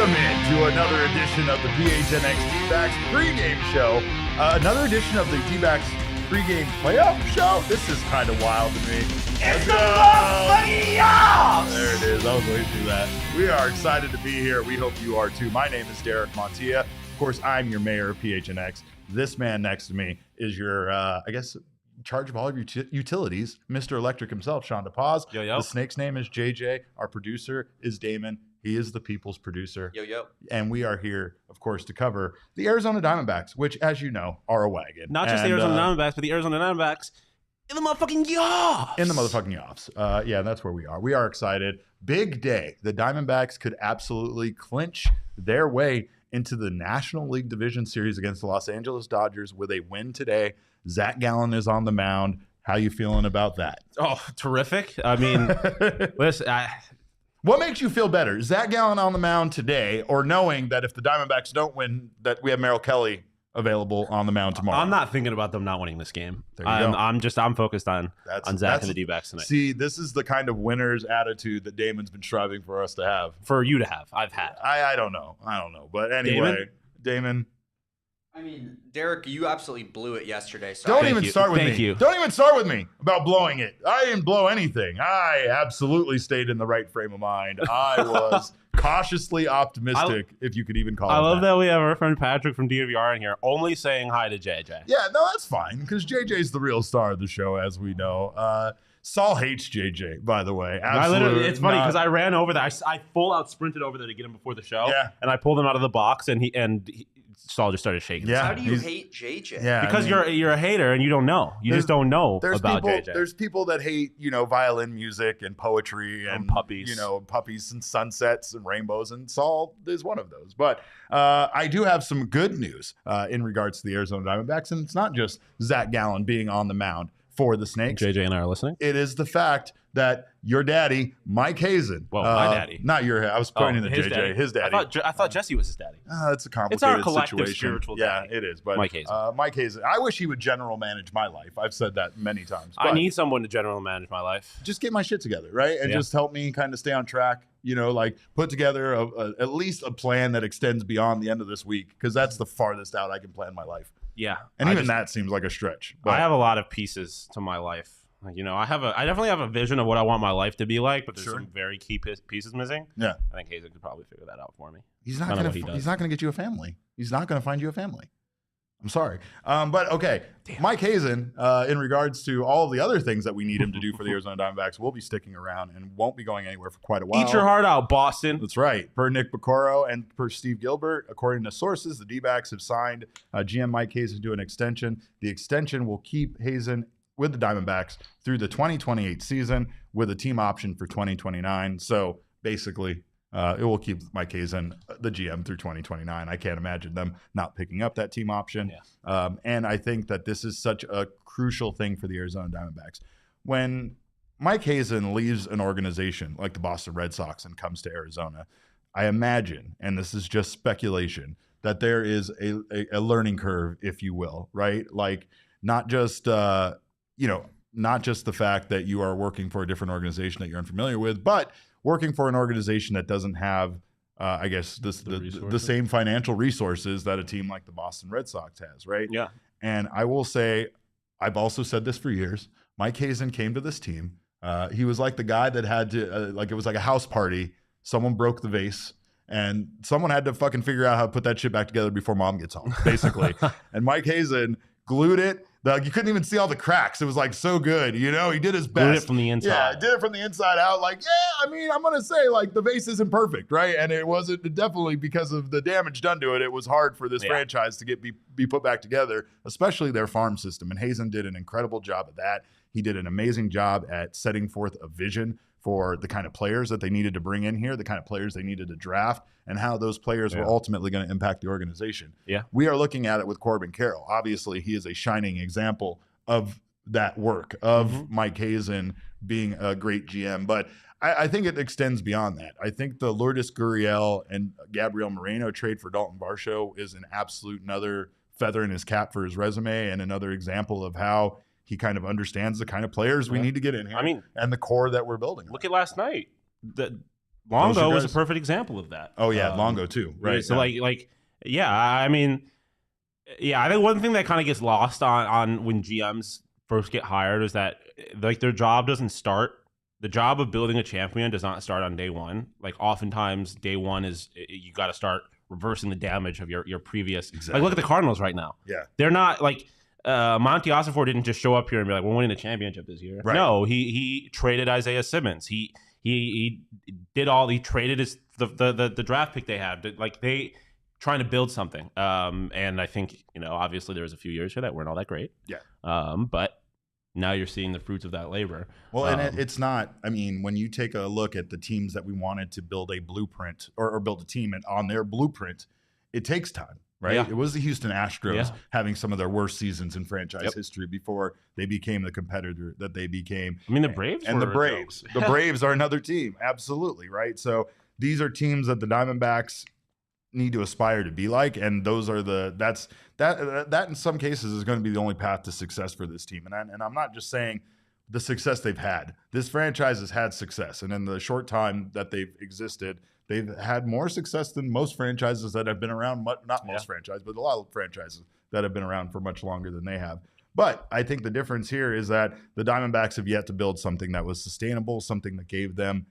Welcome in to another edition of the PHNX D-backs pregame show. Another edition of the D-backs pregame playoff show. This is kind of wild to me. It's the playoffs! There it is. I was waiting for that. We are excited to be here. We hope you are too. My name is Derek Montilla. Of course, I'm your mayor of PHNX. This man next to me is your, I guess, in charge of all of your utilities, Mr. Electric himself, Shawn DePaz. Yo, yo. The snake's name is JJ. Our producer is Damon. He is the people's producer. Yo, yo. And we are here, of course, to cover the Arizona Diamondbacks, which, as you know, are a wagon. Not just the Arizona Diamondbacks, but the Arizona Diamondbacks in the motherfucking Yoffs. In the motherfucking Yoffs. Yeah, that's where we are. We are excited. Big day. The Diamondbacks could absolutely clinch their way into the National League Division Series against the Los Angeles Dodgers with a win today. Zac Gallen is on the mound. How you feeling about that? Oh, terrific. I mean, listen, what makes you feel better, Zac Gallen on the mound today, or knowing that if the Diamondbacks don't win, that we have Merrill Kelly available on the mound tomorrow? I'm not thinking about them not winning this game. There you go. I'm focused on Zac and the D-backs tonight. See, this is the kind of winner's attitude that Damon's been striving for us to have. For you to have. I've had. I don't know. But anyway, Damon. I mean, Derek, you absolutely blew it yesterday. So Don't even start with me. Thank you. Don't even start with me about blowing it. I didn't blow anything. I absolutely stayed in the right frame of mind. I was cautiously optimistic, if you could even call it I love that we have our friend Patrick from DVR in here only saying hi to JJ. Yeah, no, that's fine, because JJ's the real star of the show, as we know. Saul hates JJ, by the way. Absolutely. It's funny because I ran over there. I full out sprinted over there to get him before the show. Yeah. And I pulled him out of the box, and Saul just started shaking. Yeah. how do you hate JJ? Yeah, Because you're a hater and you don't know. You just don't know about JJ. There's people that hate, violin music and poetry and puppies. Puppies and sunsets and rainbows, and Saul is one of those. But I do have some good news in regards to the Arizona Diamondbacks, and it's not just Zac Gallen being on the mound for the Snakes. JJ and I are listening. It is the fact that your daddy, Mike Hazen. Well, my daddy. Not your. I was pointing to his JJ. daddy. His daddy. I thought Jesse was his daddy. It's a complicated It's our collective situation. spiritual Yeah, daddy. it is. But Mike Hazen. Mike Hazen. I wish he would general manage my life. I've said that many times. I but need someone to generally manage my life. just get my shit together, right? And just help me kind of stay on track. Put together at least a plan that extends beyond the end of this week, because that's the farthest out I can plan my life. Yeah, And even that seems like a stretch. But I have a lot of pieces to my life. I definitely have a vision of what I want my life to be like, but there's some very key pieces missing. Yeah. I think Hazen could probably figure that out for me. He's not gonna get you a family. He's not gonna find you a family. I'm sorry. But okay. Damn. Mike Hazen, in regards to all of the other things that we need him to do for the Arizona Diamondbacks, will be sticking around and won't be going anywhere for quite a while. Eat your heart out, Boston. That's right. Per Nick Bacoro and per Steve Gilbert, according to sources, the D-backs have signed GM Mike Hazen to an extension. The extension will keep Hazen with the Diamondbacks through the 2028 season with a team option for 2029. So basically, it will keep Mike Hazen the GM through 2029. I can't imagine them not picking up that team option. Yeah. And I think that this is such a crucial thing for the Arizona Diamondbacks. When Mike Hazen leaves an organization like the Boston Red Sox and comes to Arizona, I imagine, and this is just speculation, that there is a learning curve, if you will, right? Like not just not just the fact that you are working for a different organization that you're unfamiliar with, but working for an organization that doesn't have, the same financial resources that a team like the Boston Red Sox has, right? Yeah. And I will say, I've also said this for years, Mike Hazen came to this team. He was like the guy that had to, it was like a house party. Someone broke the vase, and someone had to fucking figure out how to put that shit back together before mom gets home, basically. And Mike Hazen glued it. You couldn't even see all the cracks. It was like so good. He did his best. Glued it from the inside. Yeah, did it from the inside out. I'm going to say the vase isn't perfect, right? And it wasn't, definitely because of the damage done to it. It was hard for this franchise to be put back together, especially their farm system. And Hazen did an incredible job at that. He did an amazing job at setting forth a vision for the kind of players that they needed to bring in here, the kind of players they needed to draft, and how those players were ultimately going to impact the organization. Yeah. We are looking at it with Corbin Carroll. Obviously, he is a shining example of that work, of Mike Hazen being a great GM. But I think it extends beyond that. I think the Lourdes Gurriel and Gabriel Moreno trade for Dalton Varsho is an absolute another feather in his cap for his resume, and another example of how he kind of understands the kind of players we need to get in here. And the core that we're building. Look at last night. Longo was a perfect example of that. Oh yeah, Longo too. Right. So yeah, I mean, yeah, I think one thing that kind of gets lost on when GMs first get hired is that like their job doesn't start. The job of building a champion does not start on day one. Like oftentimes, day one is you got to start reversing the damage of your previous. Exactly. Like look at the Cardinals right now. Yeah, they're not like Monty Ossenfort didn't just show up here and be like, "We're winning the championship this year." Right. No, he traded Isaiah Simmons. He traded the draft pick they had. Like they trying to build something. And I think obviously there was a few years here that weren't all that great. Yeah. But now you're seeing the fruits of that labor. Well, and it's not, I mean, when you take a look at the teams that we wanted to build a blueprint or build a team on their blueprint, it takes time, right? Yeah. It was the Houston Astros having some of their worst seasons in franchise history before they became the competitor that they became. I mean, the Braves and the Braves. The Braves are another team. Absolutely, right? So these are teams that the Diamondbacks need to aspire to be like, and those are that in some cases is going to be the only path to success for this team. And I'm not just saying the success they've had. This franchise has had success, and in the short time that they've existed, they've had more success than most franchises that have been around. Not most franchises, but a lot of franchises that have been around for much longer than they have. But I think the difference here is that the Diamondbacks have yet to build something that was sustainable, something that gave them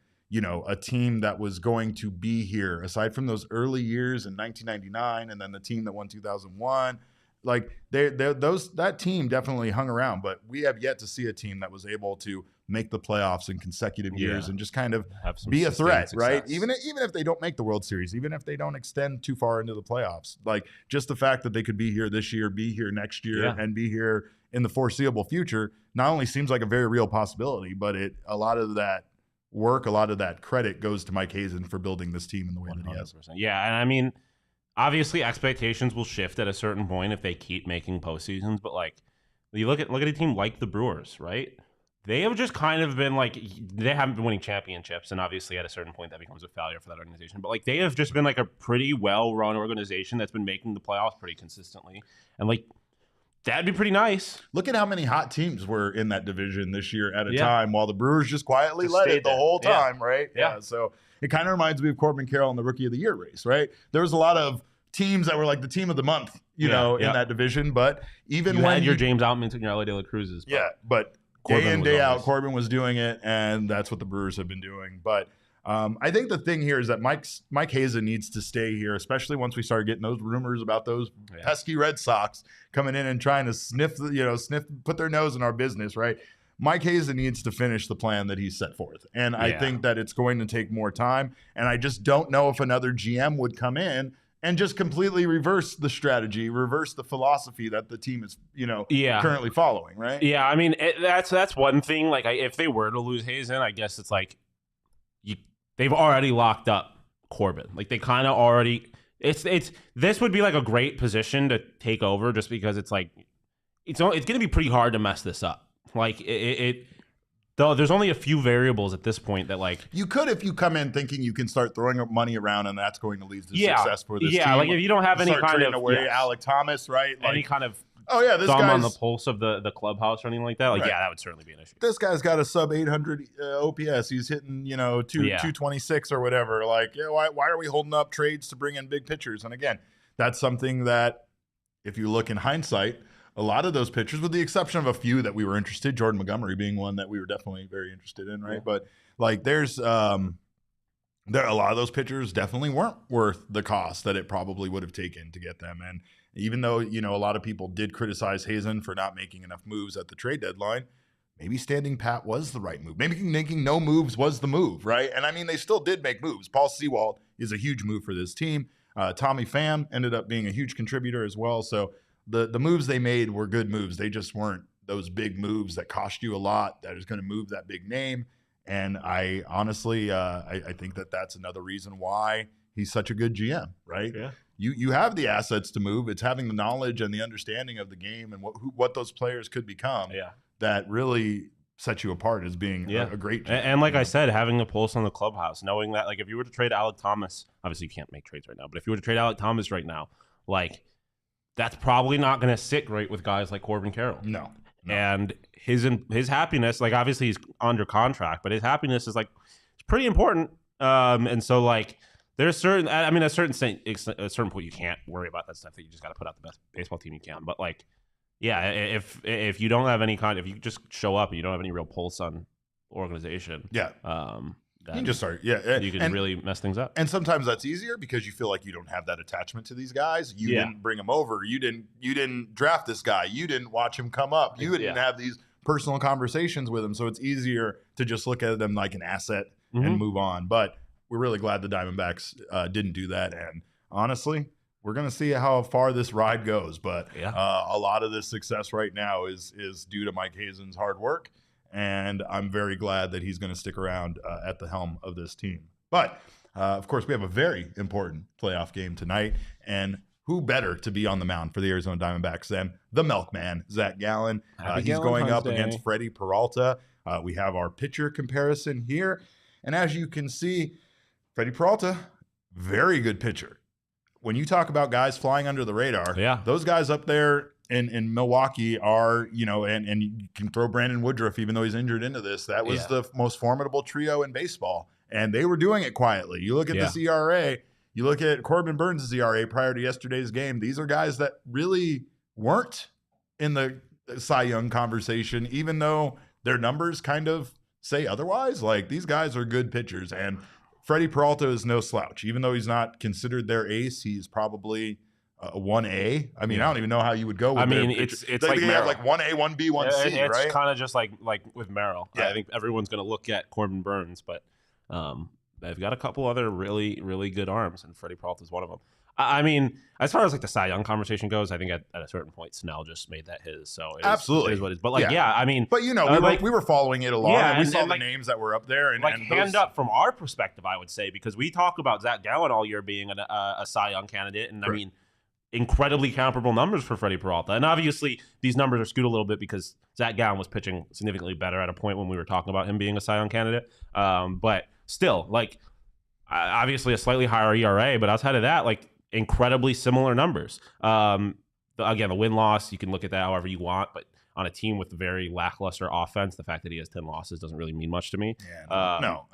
a team that was going to be here, aside from those early years in 1999 and then the team that won 2001. Like that team definitely hung around, but we have yet to see a team that was able to make the playoffs in consecutive years and just kind of be a threat, right? Even if they don't make the World Series, even if they don't extend too far into the playoffs, like just the fact that they could be here this year, be here next year, and be here in the foreseeable future, not only seems like a very real possibility, but a lot of that work, a lot of that credit goes to Mike Hazen for building this team in the way 100%. That he has. Yeah, and I mean, obviously expectations will shift at a certain point if they keep making postseasons, but like you look at a team like the Brewers, right? They have just kind of been like, they haven't been winning championships, and obviously at a certain point that becomes a failure for that organization. But like they have just been like a pretty well-run organization that's been making the playoffs pretty consistently, and like that'd be pretty nice. Look at how many hot teams were in that division this year at a time, while the Brewers just quietly led it the whole time, right? Yeah. So it kind of reminds me of Corbin Carroll in the Rookie of the Year race, right? There was a lot of teams that were like the team of the month, in that division. But even you when had your James Outman and your LA De La Cruzes, but day in, day out, Corbin was doing it, and that's what the Brewers have been doing. But I think the thing here is that Mike Hazen needs to stay here, especially once we start getting those rumors about those pesky Red Sox coming in and trying to put their nose in our business, right? Mike Hazen needs to finish the plan that he's set forth. And I think that it's going to take more time. And I just don't know if another GM would come in and just completely reverse the strategy, reverse the philosophy that the team is, currently following, right? Yeah, I mean, that's one thing. Like, if they were to lose Hazen, I guess it's like they've already locked up Corbin. Like, they kind of already this would be like a great position to take over, just because it's like it's going to be pretty hard to mess this up. Like though there's only a few variables at this point that like you could, if you come in thinking you can start throwing money around and that's going to lead to success for this team. Yeah, like if you don't have any kind of Alec Thomas, right? Like, any kind of this thumb guy's on the pulse of the clubhouse or anything like that. Like that would certainly be an issue. This guy's got a sub 800 OPS. He's hitting 226 or whatever. Like why are we holding up trades to bring in big pitchers? And again, that's something that if you look in hindsight, a lot of those pitchers, with the exception of a few that we were interested, Jordan Montgomery being one that we were definitely very interested in, right? Yeah. But like there's a lot of those pitchers definitely weren't worth the cost that it probably would have taken to get them. And even though, a lot of people did criticize Hazen for not making enough moves at the trade deadline, maybe standing pat was the right move. Maybe making no moves was the move, right? And I mean, they still did make moves. Paul Sewald is a huge move for this team. Tommy Pham ended up being a huge contributor as well. So the moves they made were good moves. They just weren't those big moves that cost you a lot, that is going to move that big name. And I honestly, I think that that's another reason why he's such a good GM, right? Yeah. You have the assets to move. It's having the knowledge and the understanding of the game and what those players could become that really sets you apart as being a great GM. And like I said, having a pulse on the clubhouse, knowing that like if you were to trade Alec Thomas, obviously you can't make trades right now, but if you were to trade Alec Thomas right now, like that's probably not going to sit great with guys like Corbin Carroll. No. And his happiness, like obviously he's under contract, but his happiness is like it's pretty important. And so like there's certain, I mean, at a certain point you can't worry about that stuff. That you just got to put out the best baseball team you can. But like, yeah, if you don't have any if you just show up and you don't have any real pulse on organization, Yeah. You can just start. Yeah. You can really mess things up. And sometimes that's easier because you feel like you don't have that attachment to these guys. You didn't bring them over. You didn't draft this guy. You didn't watch him come up. You didn't have these personal conversations with him. So it's easier to just look at them like an asset and move on. But we're really glad the Diamondbacks didn't do that. And honestly, we're going to see how far this ride goes. But a lot of this success right now is due to Mike Hazen's hard work. And I'm very glad that he's going to stick around at the helm of this team. But, of course, we have a very important playoff game tonight. And who better to be on the mound for the Arizona Diamondbacks than the milkman, Zac Gallen. He's going up against Freddie Peralta. We have our pitcher comparison here. And as you can see, Freddie Peralta, very good pitcher. When you talk about guys flying under the radar, those guys up there in Milwaukee are, and you can throw Brandon Woodruff, even though he's injured into this. That was the most formidable trio in baseball, and they were doing it quietly. You look at this ERA, you look at Corbin Burns' ERA prior to yesterday's game. These are guys that really weren't in the Cy Young conversation, even though their numbers kind of say otherwise. Like, these guys are good pitchers, and Freddie Peralta is no slouch. Even though he's not considered their ace, he's probably 1A. I mean, I don't even know how you would go with it's like they have like 1A, 1B, 1C, right? It's kind of just like with Merrill. I think everyone's going to look at Corbin Burns, but they've got a couple other really, really good arms, and Freddie Peralta is one of them. I mean, as far as like the Cy Young conversation goes, I think at a certain point, Snell just made that his. So absolutely, it is what it is. But like, I mean, but we were following it along, and we saw the names that were up there, and hand up from our perspective, I would say, because we talk about Zac Gallen all year being a Cy Young candidate, and I mean, incredibly comparable numbers for Freddie Peralta, and obviously these numbers are skewed a little bit because Zac Gallen was pitching significantly better at a point when we were talking about him being a Cy Young candidate. But still, like, obviously a slightly higher ERA, but outside of that, like, incredibly similar numbers. Again, the win-loss, you can look at that however you want, but on a team with very lackluster offense, the fact that he has 10 losses doesn't really mean much to me. No,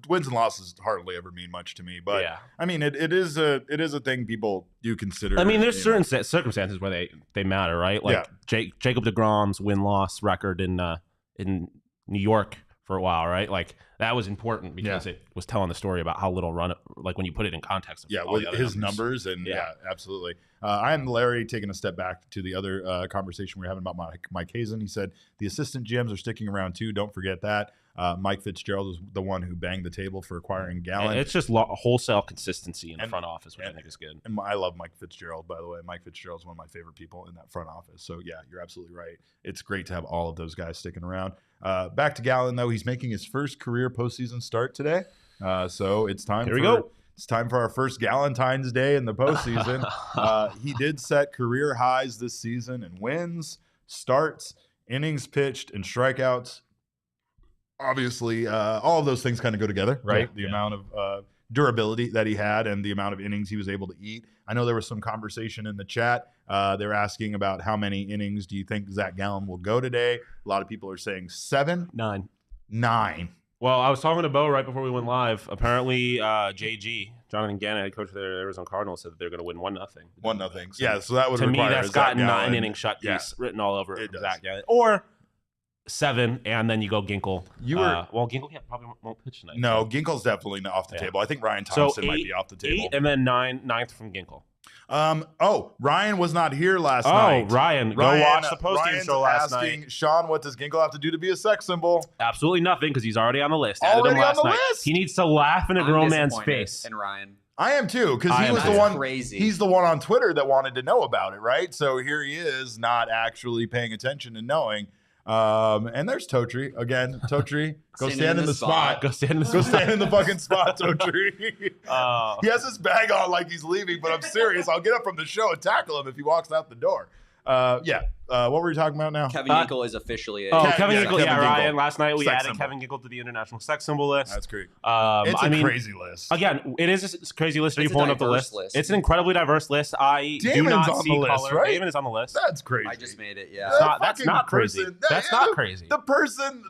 wins and losses hardly ever mean much to me. But I mean, it is a thing people do consider. I mean, there's certain circumstances where they matter, right? Like Jacob deGrom's win-loss record in New York for a while, right? Like, that was important because it was telling the story about how little run, like when you put it in context. With his numbers and absolutely. I am Larry taking a step back to the other conversation we were having about Mike Hazen. He said the assistant GMs are sticking around too. Don't forget that. Mike Fitzgerald is the one who banged the table for acquiring Gallen. It's just wholesale consistency in the front office, which I think is good. And I love Mike Fitzgerald, by the way. Mike Fitzgerald is one of my favorite people in that front office. So, yeah, you're absolutely right. It's great to have all of those guys sticking around. Back to Gallen, though. He's making his first career postseason start today. So it's time Here we go. It's time for our first Galentine's Day in the postseason. He did set career highs this season in wins, starts, innings pitched, and strikeouts. Obviously, all of those things kind of go together, right? The amount of durability that he had and the amount of innings he was able to eat. I know there was some conversation in the chat. They're asking about how many innings do you think Zac Gallen will go today? A lot of people are saying 7. 9. Well, I was talking to Bo right before we went live. Apparently, JG, Jonathan Gannon, head coach of the Arizona Cardinals, said that they're going to win 1-0. 1-0. So, so that would to require me, that's got 9 inning shut piece written all over it. Zac Gallen. Or 7, and then you go Ginkle. Ginkle probably won't pitch tonight. No, Ginkle's definitely not off the table. I think Ryan Thompson might be off the table. 8 and then 9th from Ginkle. Ryan was not here last night. Ryan, go watch the postgame show last asking night. Shawn, what does Ginkle have to do to be a sex symbol? Absolutely nothing, because he's already on the list. Already on the list? He needs to laugh in a grown man's face. And Ryan. I am too, because he was the one. Crazy. He's the one on Twitter that wanted to know about it, right? So here he is, not actually paying attention and knowing. And there's Totri again. Totri, go stand in the spot. Go stand in the spot. Go stand in the fucking spot, Totri. He has his bag on like he's leaving, but I'm serious. I'll get up from the show and tackle him if he walks out the door. What were we talking about now? Kevin Ginkel is officially a... Kevin Ginkel. Yeah, Ryan. Last night we Sex added symbol. Kevin Ginkel to the international sex symbol list. That's great. It's a crazy list. Again, it is a crazy list. Are you It's a pulling up the diverse list? list. It's an incredibly diverse list. I do Damon's not on see the list, color. right? Damon is on the list. That's crazy. I just made it, yeah. That's not crazy. That's not crazy. The person,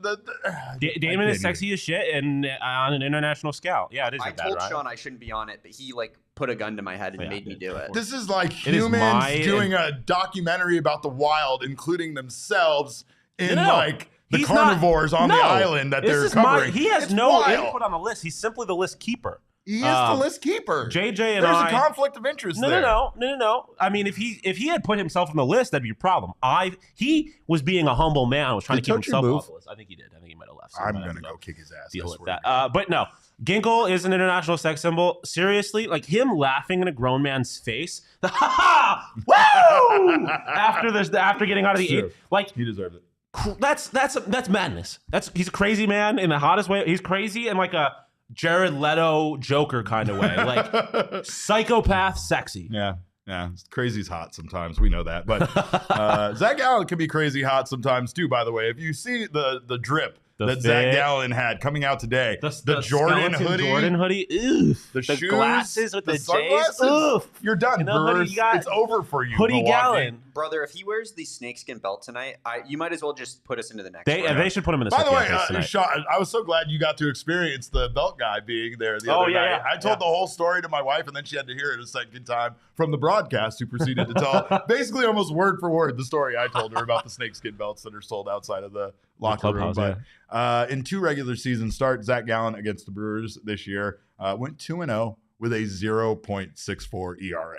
Damon is sexy as shit and on an international scale. Yeah, it is. I your bad, told right? Shawn I shouldn't be on it, but he like put a gun to my head and made me do it. This is like It is humans doing a documentary about the wild, including themselves in like the He's carnivores on the island that This they're is covering. He has It's no wild. input on the list. He's simply the list keeper. He is the list keeper. JJ and There's I. a conflict of interest there. No. I mean, if he had put himself on the list, that'd be a problem. He was being a humble man. Was trying to keep himself off the list. I think he did. I think he might have left. So I'm gonna go kick his ass. Deal with that. But no, Ginkel is an international sex symbol. Seriously, like him laughing in a grown man's face. The ha ha! Woo! After getting out of the eighth, like he deserved it. That's madness. He's a crazy man in the hottest way. He's crazy in like a Jared Leto Joker kind of way, like psychopath sexy. Yeah. Crazy's hot sometimes. We know that. But Zac Gallen can be crazy hot sometimes too, by the way. If you see the drip that Zac Gallen had coming out today, the Jordan hoodie, oof. the shoes, glasses with the sunglasses, J's, oof. You're done, Brewers. It's over for you. Hoodie Gallen. Brother, if he wears the snakeskin belt tonight, you might as well just put us into the next round. They should put him in the By the way, tonight. Shawn, I was so glad you got to experience the belt guy being there the other night. I told the whole story to my wife, and then she had to hear it a second time from the broadcast, who proceeded to tell basically almost word for word the story I told her about the snakeskin belts that are sold outside of the locker room. But in 2 regular season starts, Zac Gallen against the Brewers this year went 2-0 with a 0.64 ERA.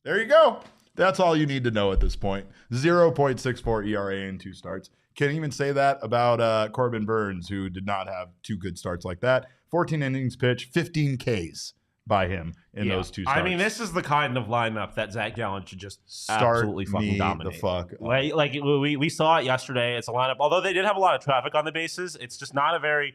There you go. That's all you need to know at this point. 0.64 ERA in 2 starts. Can't even say that about Corbin Burns, who did not have 2 good starts like that. 14 innings pitched, 15 Ks by him in those 2 starts. I mean, this is the kind of lineup that Zac Gallen should just absolutely fucking dominate. The fuck like we saw it yesterday. It's a lineup. Although they did have a lot of traffic on the bases, it's just not a very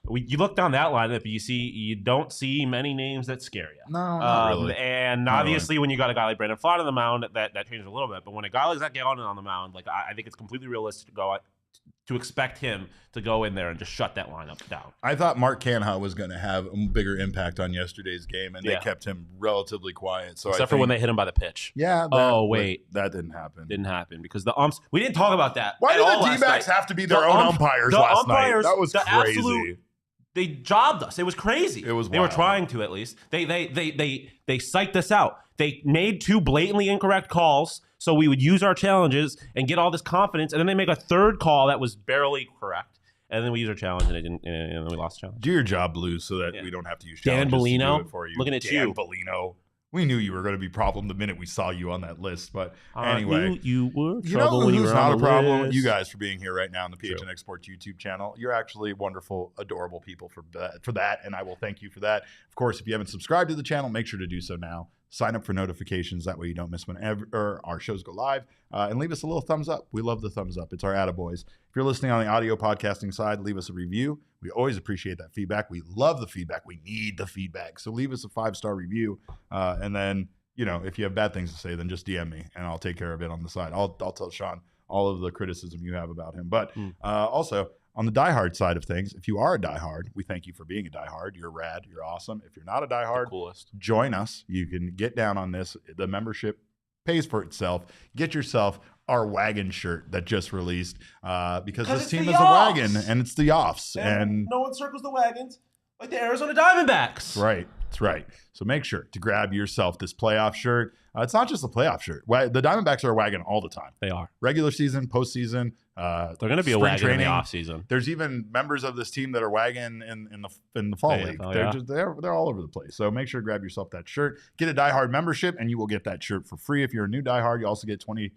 you look down that lineup, you don't see many names that scare you. No, not really. And not obviously, really. when you got a guy like Brandon Pfaadt on the mound, that changes a little bit. But when a guy like Zac Gallen on the mound, like I think it's completely realistic to expect him to go in there and just shut that lineup down. I thought Mark Canha was going to have a bigger impact on yesterday's game, and they kept him relatively quiet. So Except for when they hit him by the pitch. Yeah. That didn't happen. Didn't happen because the umps. We didn't talk about that. Why did the D-backs have to be their own umpires last night? That was crazy. They jobbed us. It was crazy. It was wild. They were trying to, at least. They psyched us out. They made 2 blatantly incorrect calls so we would use our challenges and get all this confidence, and then they make a 3rd call that was barely correct. And then we use our challenge, and and then we lost the challenge. Do your job, Blues, so that we don't have to use Dan challenges Bellino, to do it for you. looking at Dan you. Bellino. We knew you were going to be a problem the minute we saw you on that list. But anyway, you were you know when you who's were not on a the problem? list. You guys for being here right now on the PHNX Sports YouTube channel. You're actually wonderful, adorable people for that, and I will thank you for that. Of course, if you haven't subscribed to the channel, make sure to do so now. Sign up for notifications. That way you don't miss whenever our shows go live. And leave us a little thumbs up. We love the thumbs up. It's our attaboys. If you're listening on the audio podcasting side, leave us a review. We always appreciate that feedback. We love the feedback. We need the feedback. So leave us a 5-star review. And then, if you have bad things to say, then just DM me, and I'll take care of it on the side. I'll tell Shawn all of the criticism you have about him. But also, on the diehard side of things, if you are a diehard, we thank you for being a diehard. You're rad. You're awesome. If you're not a diehard, join us. You can get down on this. The membership pays for itself. Get yourself our wagon shirt that just released because this team is a wagon, and it's the offs. And no one circles the wagons like the Arizona Diamondbacks. That's right. So make sure to grab yourself this playoff shirt. It's not just a playoff shirt. The Diamondbacks are a wagon all the time. They are. Regular season, postseason. They're going to be a wagon training. In the offseason. There's even members of this team that are wagon in the fall league. They're all over the place. So make sure to grab yourself that shirt. Get a diehard membership, and you will get that shirt for free. If you're a new diehard, you also get 20%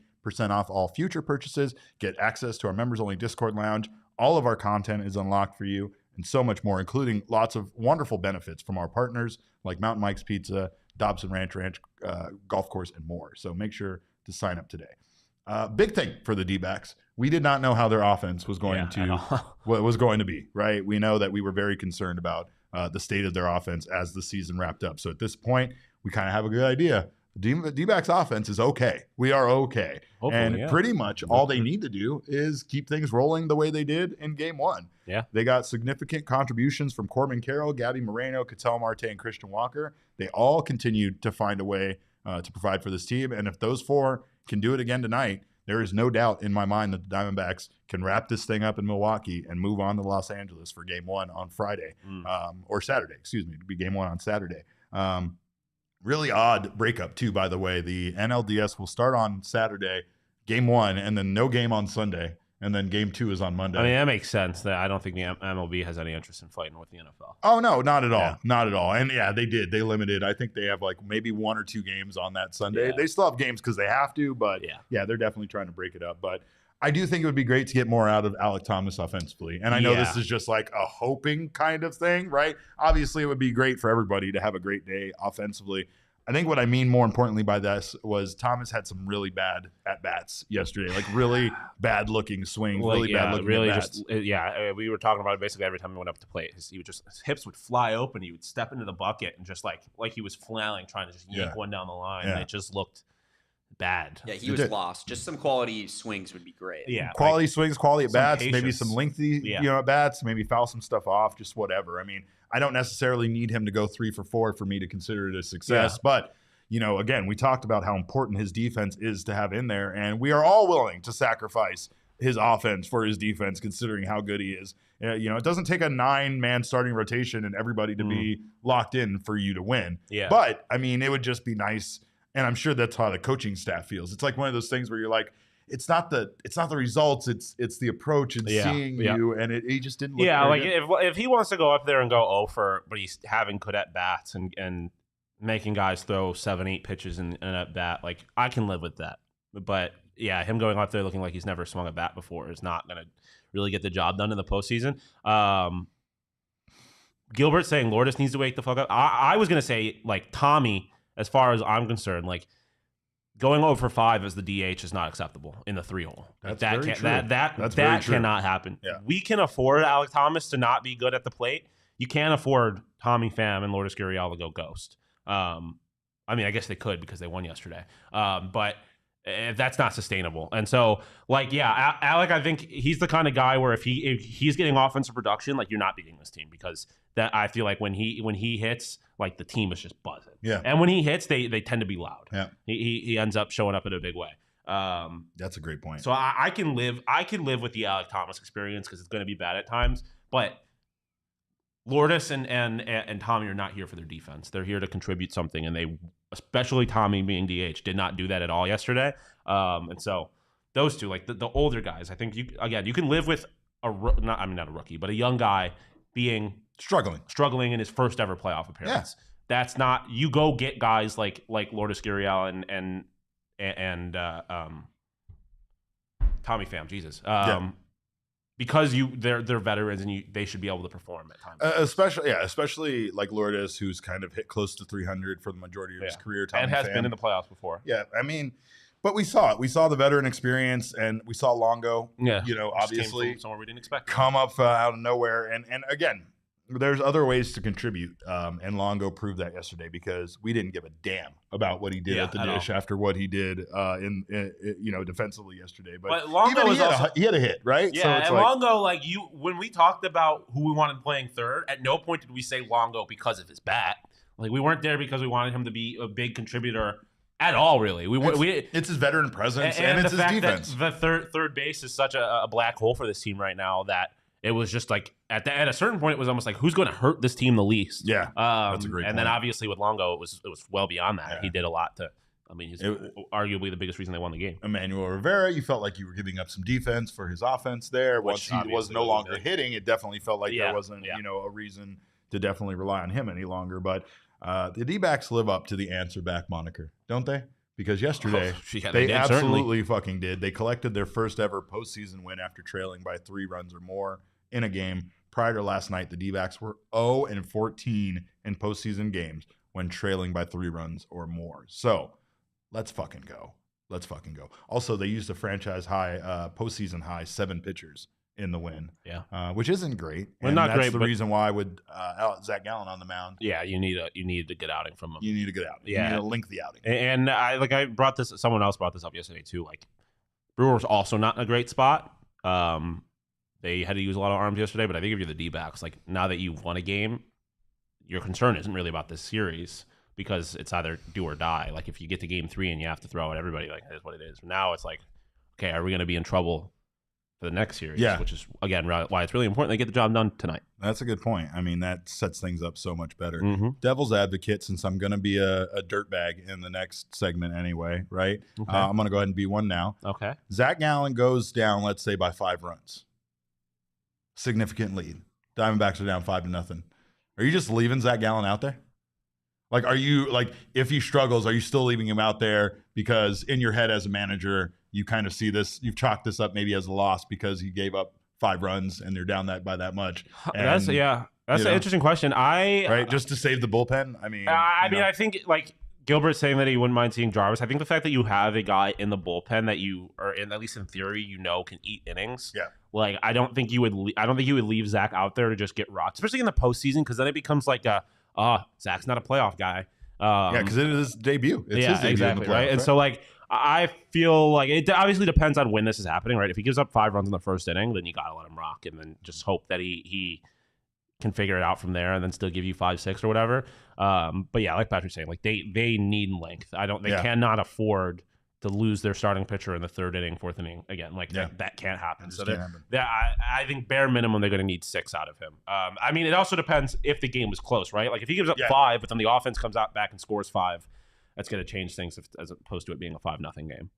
off all future purchases. Get access to our members-only Discord lounge. All of our content is unlocked for you, and so much more, including lots of wonderful benefits from our partners like Mountain Mike's Pizza, Dobson Ranch Golf Course, and more. So make sure to sign up today. Big thing for the D-backs. We did not know how their offense was going to be, right? We know that we were very concerned about the state of their offense as the season wrapped up. So at this point, we kind of have a good idea The D-backs offense is okay. We are okay. Hopefully, and pretty much all they need to do is keep things rolling the way they did in game 1. Yeah. They got significant contributions from Corbin Carroll, Gabby Moreno, Ketel Marte, and Christian Walker. They all continued to find a way to provide for this team. And if those 4 can do it again tonight, there is no doubt in my mind that the Diamondbacks can wrap this thing up in Milwaukee and move on to Los Angeles for game 1 on Friday or Saturday. Excuse me, to be game 1 on Saturday. Really odd breakup, too, by the way. The NLDS will start on Saturday, game 1, and then no game on Sunday, and then game 2 is on Monday. I mean, that makes sense. That I don't think the MLB has any interest in fighting with the NFL. Oh, no, not at all. Yeah. Not at all. And, yeah, they did. They limited. I think they have, like, maybe 1 or 2 games on that Sunday. Yeah. They still have games because they have to, but, yeah, they're definitely trying to break it up. But I do think it would be great to get more out of Alek Thomas offensively. And I know this is just like a hoping kind of thing, right? Obviously, it would be great for everybody to have a great day offensively. I think what I mean more importantly by this was Thomas had some really bad at-bats yesterday, like really bad-looking swings, really bad-looking at-bats. We were talking about it basically every time he went up to plate. His hips would fly open. He would step into the bucket and just like he was flailing, trying to just yank one down the line. And it just looked bad. Yeah, he was lost. Just some quality swings would be great. Yeah, quality swings, quality at-bats, maybe some lengthy at-bats, maybe foul some stuff off, just whatever. I mean, I don't necessarily need him to go 3 for 4 for me to consider it a success. But, again, we talked about how important his defense is to have in there, and we are all willing to sacrifice his offense for his defense, considering how good he is. It doesn't take a 9-man starting rotation and everybody to be locked in for you to win. Yeah. But, I mean, it would just be nice, and I'm sure that's how the coaching staff feels. It's like one of those things where you're like, it's not the results, it's the approach and seeing you, and he just didn't look very good. If he wants to go up there and go 0 but he's having good at bats and making guys throw 7-8 pitches in an at bat, like I can live with that. But yeah, him going up there looking like he's never swung a bat before is not going to really get the job done in the postseason. Gilbert saying Lourdes needs to wake the fuck up. I was going to say like Tommy, as far as I'm concerned, like going 0 for 5 as the DH is not acceptable in the 3-hole. That cannot happen. Yeah. We can afford Alek Thomas to not be good at the plate. You can't afford Tommy Pham and Lourdes Gurriel to go ghost. I mean, I guess they could because they won yesterday. But that's not sustainable. And so, Alek, I think he's the kind of guy where if he's getting offensive production, like you're not beating this team because that I feel like when he hits, like the team is just buzzing. Yeah. And when he hits, they tend to be loud. Yeah. He ends up showing up in a big way. That's a great point. So I can live with the Alek Thomas experience because it's going to be bad at times, but Lourdes and Tommy are not here for their defense. They're here to contribute something, and they, especially Tommy being DH, did not do that at all yesterday. And so those two, like the older guys, I think you can live with not a rookie, but a young guy being struggling in his first ever playoff appearance. Yeah. That's not, you go get guys like Lourdes Gurriel and Tommy Pham, Jesus. Because they're veterans and they should be able to perform at times. Especially like Lourdes, who's kind of hit close to 300 for the majority of his career. Tommy and has been in the playoffs before. Yeah, I mean, but we saw it. We saw the veteran experience, and we saw Longo. Yeah, obviously came from somewhere we didn't expect. Come up out of nowhere, and again, there's other ways to contribute, and Longo proved that yesterday because we didn't give a damn about what he did at the dish after what he did in defensively yesterday. But Longo he had a hit, right? Yeah, so it's and Longo, when we talked about who we wanted playing third, at no point did we say Longo because of his bat. Like we weren't there because we wanted him to be a big contributor at all. Really, it's his veteran presence and it's his defense. The third base is such a black hole for this team right now that. It was just like at a certain point, it was almost like who's going to hurt this team the least. Yeah, that's a great. And then obviously with Longo, it was well beyond that. Yeah. He did a lot to. I mean, he's arguably the biggest reason they won the game. Emmanuel Rivera, you felt like you were giving up some defense for his offense there. Once he was no longer hitting, it definitely felt like there wasn't a reason to definitely rely on him any longer. But the D-backs live up to the answer back moniker, don't they? Because yesterday they absolutely fucking did. They collected their first ever postseason win after trailing by 3 runs or more in a game. Prior to last night, the D-backs were 0-14 in postseason games when trailing by 3 runs or more. So let's fucking go. Also, they used a franchise high, postseason high, 7 pitchers in the win. Yeah. Which isn't great. Well, and not that's great, the but reason why with Zac Gallen on the mound. Yeah, you need to get outing from him. You need a good outing. Yeah. You need a lengthy outing. And someone else brought this up yesterday too. Like, Brewers also not in a great spot. They had to use a lot of arms yesterday, but I think if you're the D-backs, like, now that you've won a game, your concern isn't really about this series because it's either do or die. Like, if you get to game 3 and you have to throw at everybody, like, that is what it is. Now it's like, okay, are we going to be in trouble for the next series? Yeah. Which is, again, why it's really important they get the job done tonight. That's a good point. I mean, that sets things up so much better. Mm-hmm. Devil's advocate, since I'm going to be a dirtbag in the next segment anyway, right? Okay. I'm going to go ahead and be one now. Okay. Zac Gallen goes down, let's say, by 5 runs. Significant lead. Diamondbacks are down 5-0. Are you just leaving Zac Gallen out there? Like, are you, like, if he struggles, are you still leaving him out there because in your head as a manager, you kind of see this, you've chalked this up maybe as a loss because he gave up 5 runs and they're down that by that much? And, That's an interesting question. Right, just to save the bullpen. I mean, I think, like, Gilbert's saying that he wouldn't mind seeing Jarvis. I think the fact that you have a guy in the bullpen that you are in, at least in theory, can eat innings. Yeah. Like, I don't think you would leave Zach out there to just get rocked, especially in the postseason, because then it becomes like Zach's not a playoff guy. Because it is his debut. It's his debut exactly, in the playoffs, right? And so, like, I feel like it obviously depends on when this is happening, right? If he gives up 5 runs in the first inning, then you gotta let him rock, and then just hope that he can figure it out from there, and then still give you 5-6 or whatever. But yeah, like Patrick's saying, like, they need length. They cannot afford to lose their starting pitcher in the 3rd inning, 4th inning again. Like, that can't happen. So I think bare minimum they're going to need 6 out of him. I mean, it also depends if the game was close, right? Like, if he gives up 5, but then the offense comes out back and scores 5, that's going to change things as opposed to it being a 5-0 game.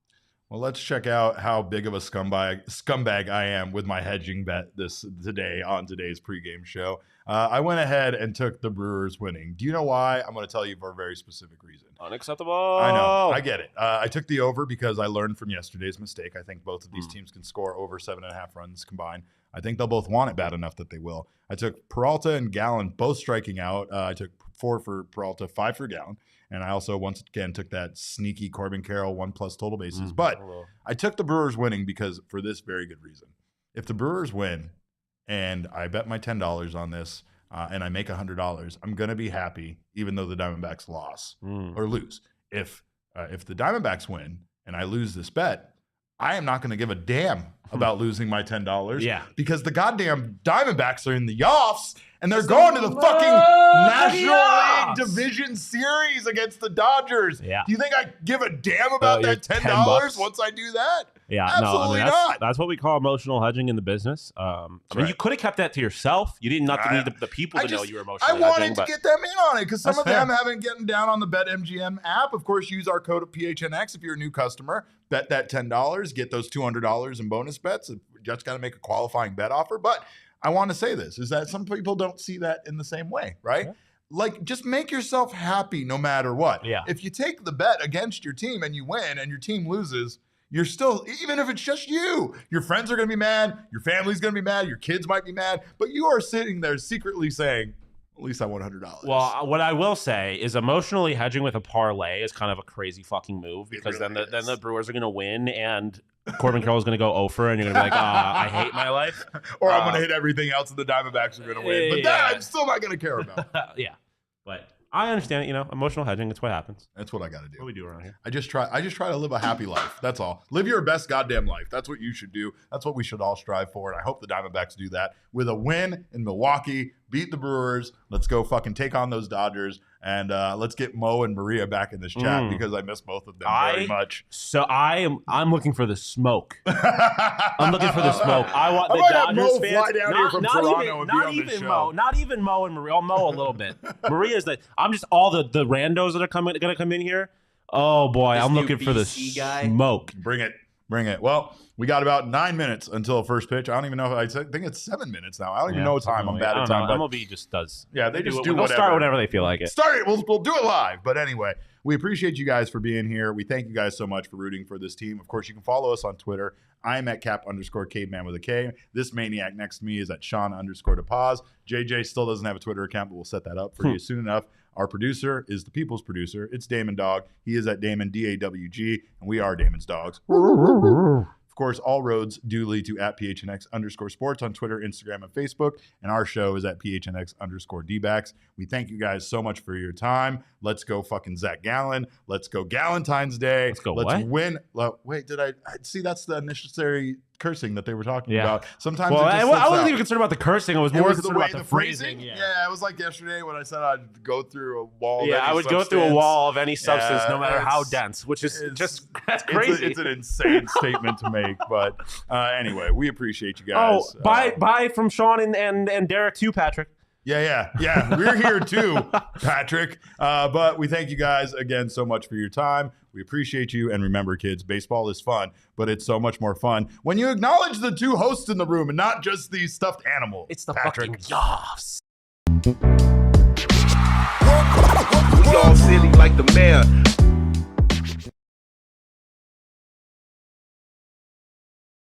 Well, let's check out how big of a scumbag I am with my hedging bet today on today's pregame show. I went ahead and took the Brewers winning. Do you know why? I'm going to tell you for a very specific reason. Unacceptable. I know. I get it. I took the over because I learned from yesterday's mistake. I think both of these teams can score over 7.5 runs combined. I think they'll both want it bad enough that they will. I took Peralta and Gallen both striking out. I took 4 for Peralta, 5 for Gallen. And I also, once again, took that sneaky Corbin Carroll 1+ total bases. But I took the Brewers winning because for this very good reason. If the Brewers win and I bet my $10 on this and I make $100, I'm going to be happy even though the Diamondbacks lose. If the Diamondbacks win and I lose this bet, I am not going to give a damn about losing my $10. Yeah. Because the goddamn Diamondbacks are in the offs and they're going to the fucking National League Division Series against the Dodgers. Yeah. Do you think I give a damn about that $10 once I do that? Yeah, absolutely not. That's what we call emotional hedging in the business. I mean, you could have kept that to yourself. You didn't need the people to know you were emotionally hedging. I wanted to get them in on it because some of them haven't gotten down on the BetMGM app. Of course, use our code of PHNX if you're a new customer. Bet that $10, get those $200 in bonus bets. You just got to make a qualifying bet offer. But I want to say this, is that some people don't see that in the same way, right? Yeah. Like, just make yourself happy no matter what. Yeah. If you take the bet against your team and you win and your team loses, you're still, even if it's just you, your friends are going to be mad, your family's going to be mad, your kids might be mad, but you are sitting there secretly saying, at least I won $100. Well, what I will say is emotionally hedging with a parlay is kind of a crazy fucking move because then the Brewers are going to win and Corbin Carroll is going to go over and you're going to be like, I hate my life. Or I'm going to hit everything else and the Diamondbacks are going to win. But that I'm still not going to care about. Yeah. But I understand it, emotional hedging, it's what happens. That's what I got to do. What do we do around here? I just try to live a happy life. That's all. Live your best goddamn life. That's what you should do. That's what we should all strive for. And I hope the Diamondbacks do that with a win in Milwaukee, beat the Brewers. Let's go fucking take on those Dodgers. And let's get Mo and Maria back in this chat because I miss both of them very much. So I'm looking for the smoke. I'm looking for the smoke. I want the Dodgers Mo fans. fly down here from Toronto and be on this show. Not even Mo and Maria. I'll Mo a little bit. Maria's I'm just all the randos that are going to come in here. Oh boy, I'm looking for the smoke. Bring it. Well, we got about 9 minutes until first pitch. I don't even know. I think it's 7 minutes now. I don't even know time. I'm bad at time. MLB just does. Yeah, they just do whatever. They'll start whenever they feel like it. Start it. We'll do it live. But anyway, we appreciate you guys for being here. We thank you guys so much for rooting for this team. Of course, you can follow us on Twitter. I'm at @cap_caveman with a K. This maniac next to me is at Sean_DePaz. JJ still doesn't have a Twitter account, but we'll set that up for you soon enough. Our producer is the people's producer. It's Damon Dog. He is at Damon, DAWG, and we are Damon's Dogs. Of Of course, all roads do lead to at PHNX_sports on Twitter, Instagram, and Facebook. And our show is at PHNX D-backs. We thank you guys so much for your time. Let's go fucking Zac Gallen. Let's go Galentine's Day. Let's go Let's what? win. Wait, did I see? That's the unnecessary cursing that they were talking about. Sometimes well, it just I slips wasn't out. even concerned about the cursing. I was more concerned about the phrasing. Yeah, it was like yesterday when I said I'd go through a wall. Of Yeah, any I would substance. go through a wall of any substance, Yeah, no matter how it's- dense, which is just that's It's crazy. it's an insane statement to make, but anyway, we appreciate you guys. Oh, bye from Shawn and Derek too, Patrick. Yeah. We're here too, Patrick. But we thank you guys again so much for your time. We appreciate you. And remember, kids, baseball is fun, but it's so much more fun when you acknowledge the two hosts in the room and not just these stuffed animals. It's the Patrick. fucking yas. We all silly like the mayor.